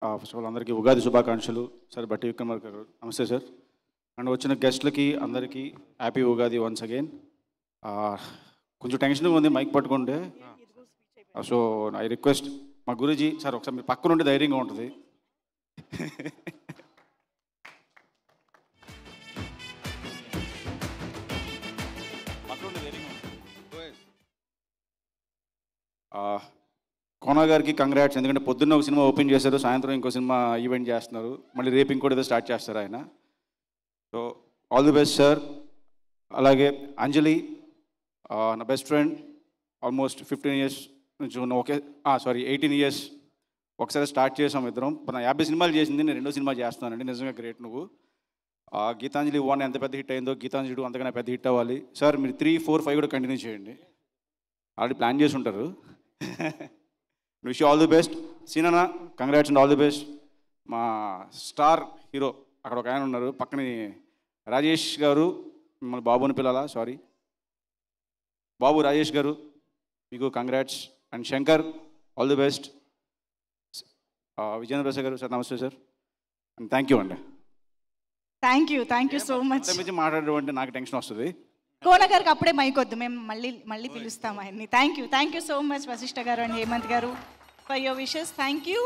First of all అందరికీ ఉగాది శుభాకాంక్షలు. Sir బట్టి విక్రమార్క గారు నమస్తే సార్. అండ్ వచ్చిన గెస్ట్లకి అందరికీ హ్యాపీ ఉగాది వన్స్ అగైన్. కొంచెం టెన్షన్గా ఉంది మైక్ పట్టుకుంటే, సో ఐ రిక్వెస్ట్ మా గురూజీ సార్ ఒకసారి మీరు పక్కన ఉంటే ధైర్యంగా ఉంటుంది. కోనా గారికి కంగ్రాట్స్, ఎందుకంటే పొద్దున్న ఒక సినిమా ఓపెన్ చేశారు, సాయంత్రం ఇంకో సినిమా ఈవెంట్ చేస్తున్నారు, మళ్ళీ రేపు ఇంకోటి ఏదో స్టార్ట్ చేస్తారు ఆయన. So all the best sir. అలాగే అంజలి నా బెస్ట్ ఫ్రెండ్, ఆల్మోస్ట్ 15 years నుంచి ఉన్న ఒకే 18 years ఒకసారి స్టార్ట్ చేసాం ఇద్దరం. నా 50 సినిమాలు చేసింది, నేను 2వ సినిమా చేస్తున్నానండి. నిజంగా గ్రేట్ నువ్వు. గీతాంజలి 1 ఎంత పెద్ద హిట్ అయిందో గీతాంజలి 2 అంతకన్నా పెద్ద హిట్ అవ్వాలి సార్. మీరు 3, 4, 5 కూడా కంటిన్యూ చేయండి, ఆల్రెడీ ప్లాన్ చేసి ఉంటారు. Wish all the best. సీనా congrats and all the best. మా స్టార్ హీరో అక్కడ ఒక ఆయన ఉన్నారు పక్కన, రాజేష్ గారు, మిమ్మల్ని బాబుని పిల్లల బాబు రాజేష్ గారు, మీకు congrats. And Shankar all the best. Vijendra Prasad గారు సార్ నమస్తే సార్. అండ్ థ్యాంక్ యూ అండి. Thank you so much. మాట్లాడడం అంటే నాకు టెన్షన్ వస్తుంది. కోన గారికి అప్పుడే మైక్ వద్దు, మేము మళ్ళీ పిలుస్తాం ఆయన్ని. Thank you so much Vashishta గారు అండ్ హేమంత్ గారు for your wishes. Thank you.